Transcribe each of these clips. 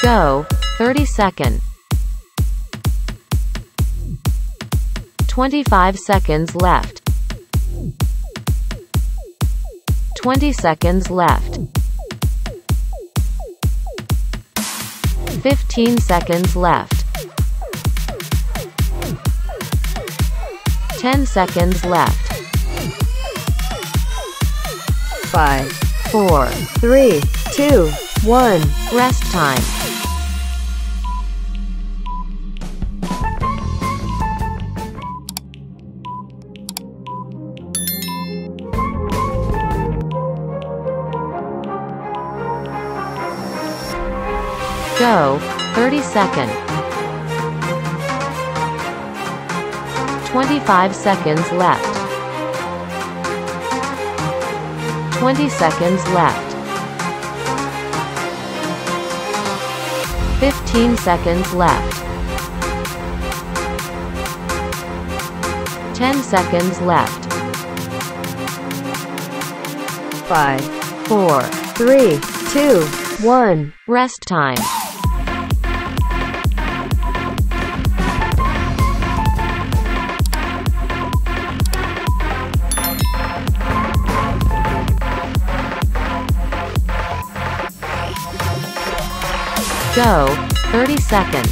Go. 30-second. 25 seconds left. 20 seconds left. 15 seconds left. 10 seconds left. 5, 4, 3, 2, 1. Rest time. Go. 30-second. 25 seconds left. 20 seconds left. 15 seconds left. 10 seconds left. 5, 4, 3, 2, 1. Rest time. Go. 30-second.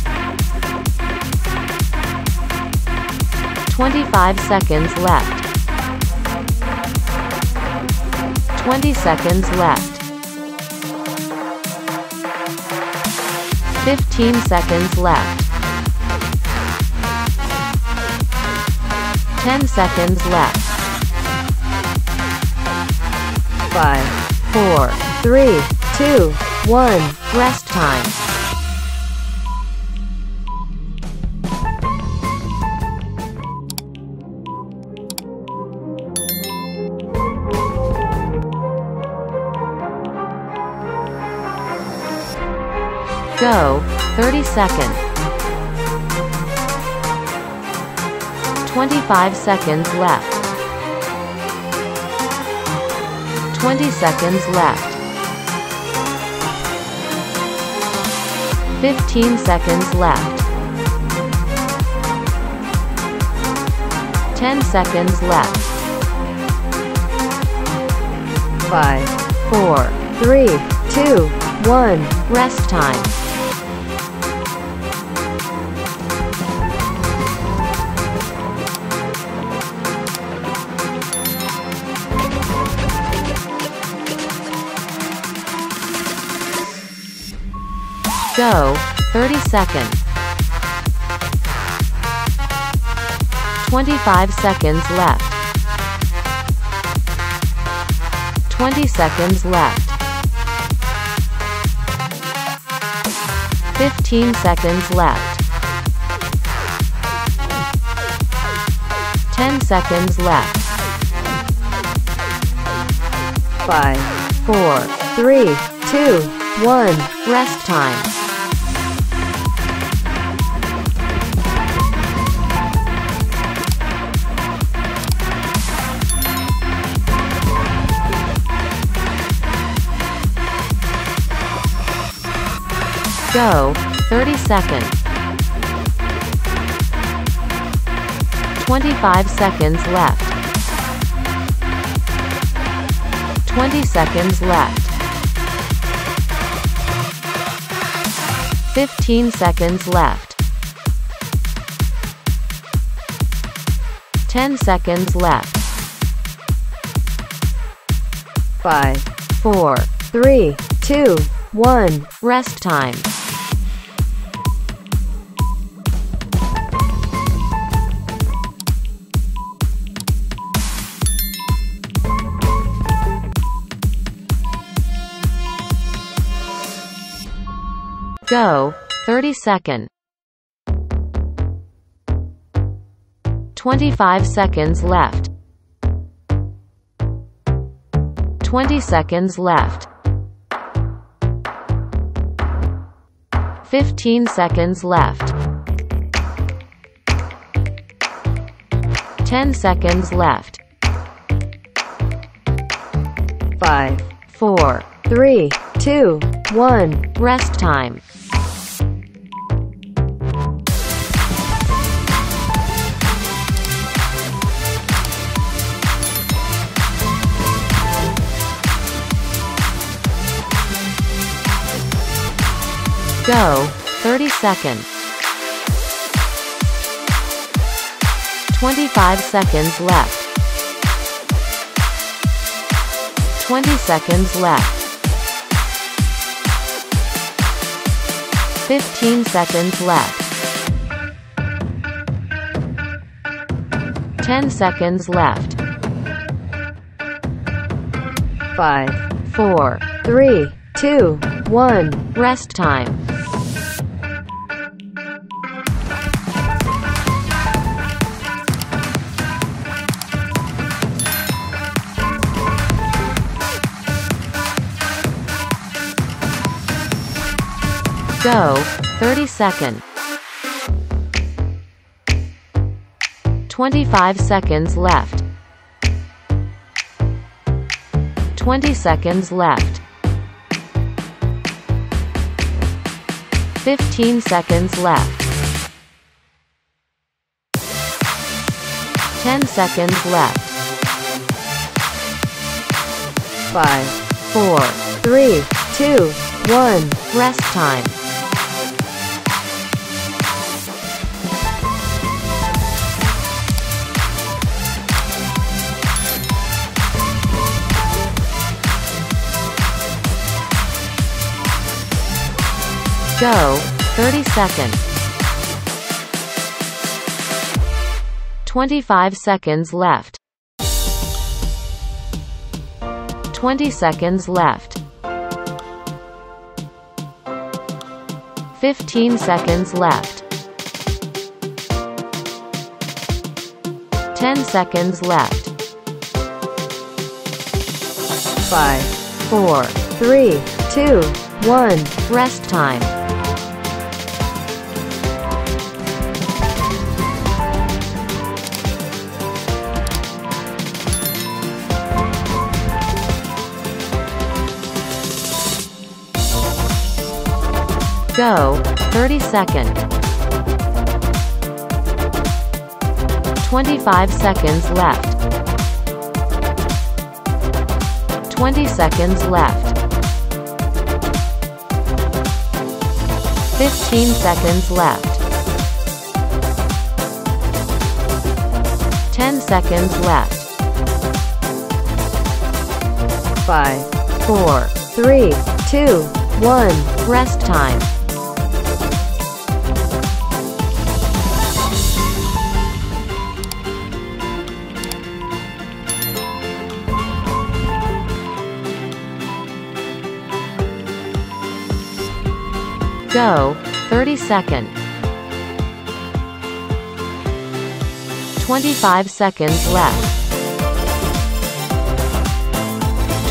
25 seconds left. 20 seconds left. 15 seconds left. 10 seconds left. 5, 4, 3, 2, 1. Rest time. Go. 30-second. 25 seconds left. 20 seconds left. 15 seconds left. 10 seconds left. 5, 4, 3, 2, 1. Rest time. Go. 30-second. 25 seconds left. 20 seconds left. 15 seconds left. 10 seconds left. 5, 4, 3, 2, 1. Rest time. Go. 30-second. 25 seconds left. 20 seconds left. 15 seconds left. 10 seconds left. 5, 4, 3, 2, 1. Rest time. Go. 30-second. 25 seconds left. 20 seconds left. 15 seconds left. 10 seconds left. 5, 4, 3, 2, 1. Rest time. Go. 30 seconds. 25 seconds left. 20 seconds left. 15 seconds left. 10 seconds left. 5, 4, 3, 2, 1. Rest time. Go. 30 seconds. 25 seconds left. 20 seconds left. 15 seconds left. 10 seconds left. 5, 4, 3, 2, 1. Rest time. Go. 30 seconds. 25 seconds left. 20 seconds left. 15 seconds left. 10 seconds left. 5, 4, 3, 2, 1. Rest time. Go. 30 seconds. 25 seconds left. 20 seconds left. 15 seconds left. 10 seconds left. 5, 4, 3, 2, 1. Rest time. Go. 30 seconds. 25 seconds left.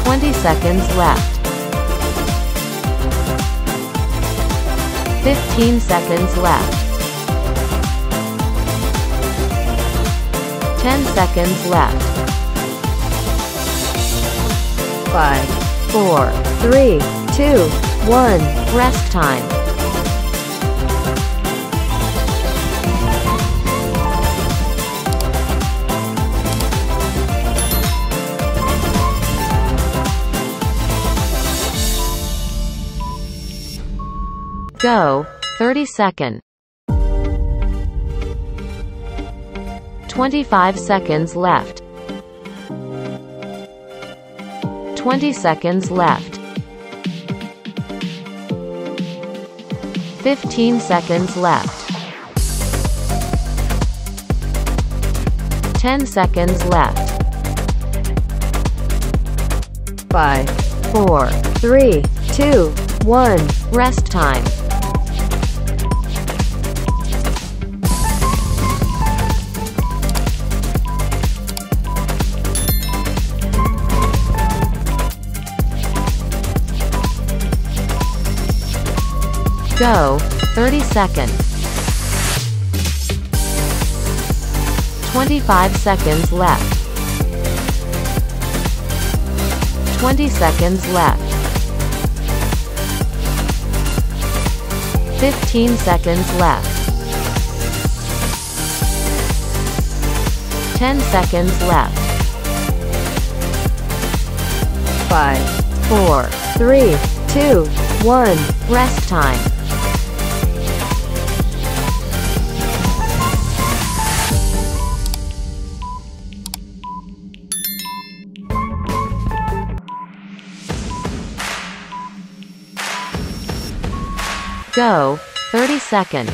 20 seconds left. 15 seconds left. 10 seconds left. 5, 4, 3, 2, 1. Rest time. Go. 30 seconds. 25 seconds left. 20 seconds left. 15 seconds left. 10 seconds left. 5, 4, 3, 2, 1. Rest time. Go. 30 seconds. 25 seconds left. 20 seconds left. 15 seconds left. 10 seconds left. 5, 4, 3, 2, 1. Rest time. Go. 30 seconds.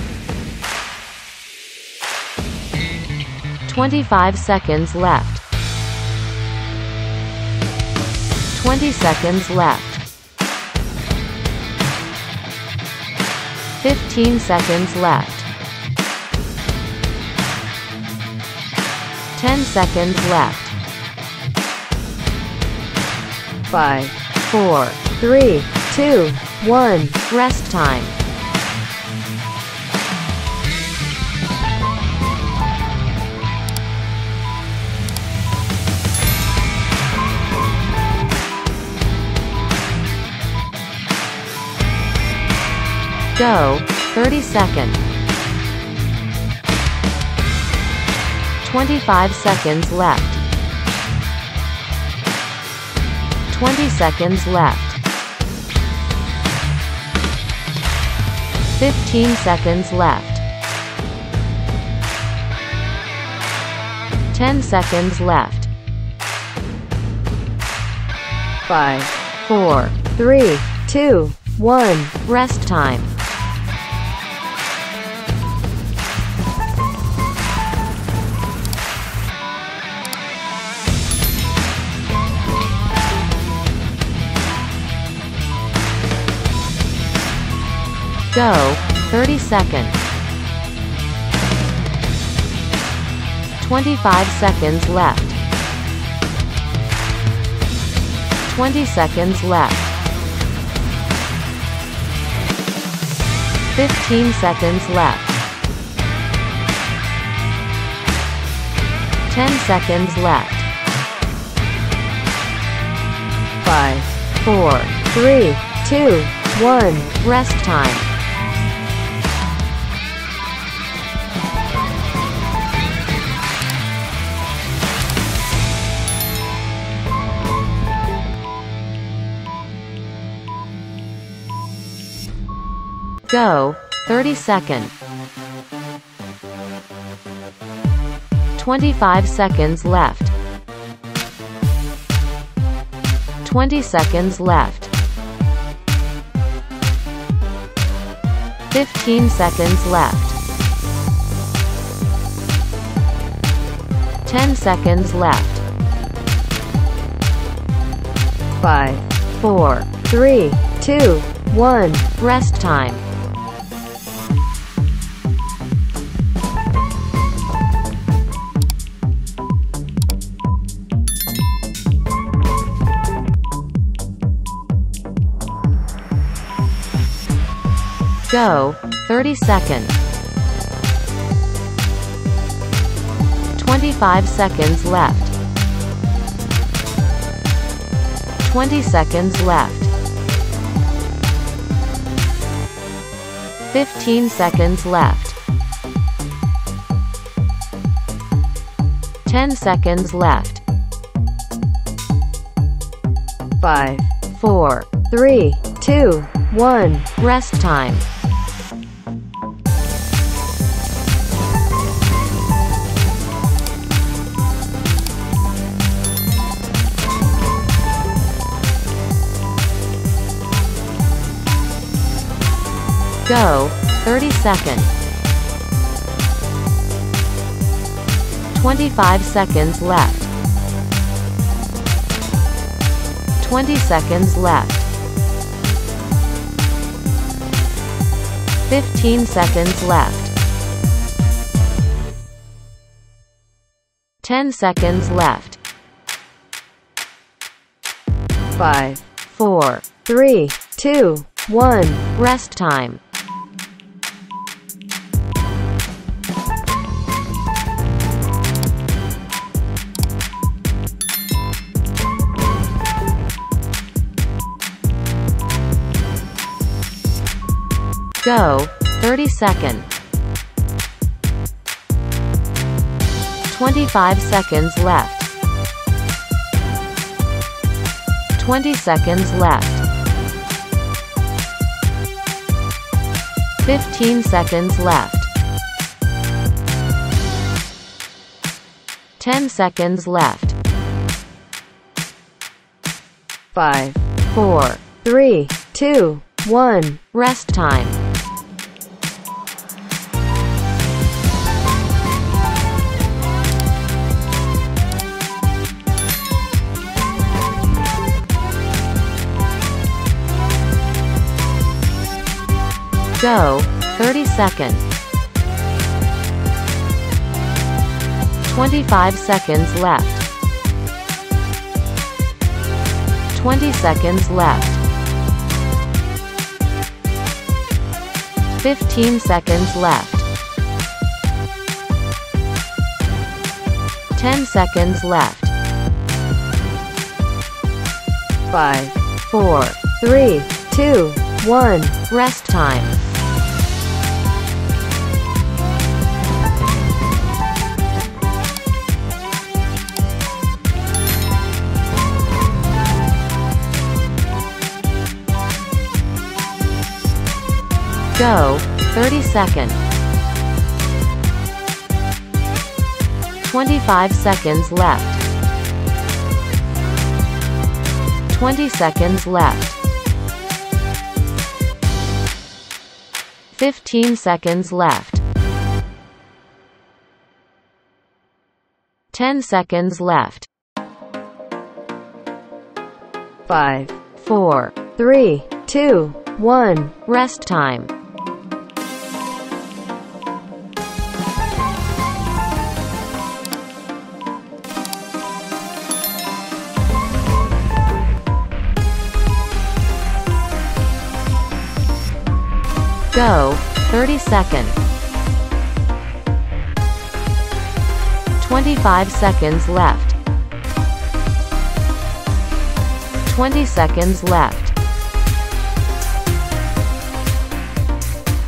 25 seconds left. 20 seconds left. 15 seconds left. 10 seconds left. 5, 4, 3, 2, 1. Rest time. Go. 30 seconds. 25 seconds left. 20 seconds left. 15 seconds left. 10 seconds left. 5, 4, 3, 2, 1. Rest time. Go. 30 seconds. 25 seconds left. 20 seconds left. 15 seconds left. 10 seconds left. 5, 4, 3, 2, 1. Rest time. Go. 30 seconds. 25 seconds left. 20 seconds left. 15 seconds left. 10 seconds left. 5, 4, 3, 2, 1. Rest time. Go. 30 seconds. 25 seconds left. 20 seconds left. 15 seconds left. 10 seconds left. 5, 4, 3, 2, 1. Rest time. Go. 30 seconds. 25 seconds left. 20 seconds left. 15 seconds left. 10 seconds left. 5, 4, 3, 2, 1. Rest time. Go. 30 seconds. 25 seconds left. 20 seconds left. 15 seconds left. 10 seconds left. 5, 4, 3, 2, 1. Rest time. Go. 30 seconds. 25 seconds left. 20 seconds left. 15 seconds left. 10 seconds left. 5, 4, 3, 2, 1. Rest time. Go. 30 seconds. 25 seconds left. 20 seconds left. 15 seconds left. 10 seconds left. 5, 4. 3, 2, 1. Rest time. Go. 30 seconds. 25 seconds left. 20 seconds left.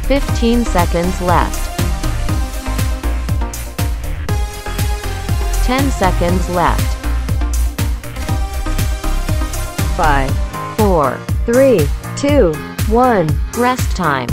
15 seconds left. 10 seconds left. 5, 4. 3, 2, 1. Rest time.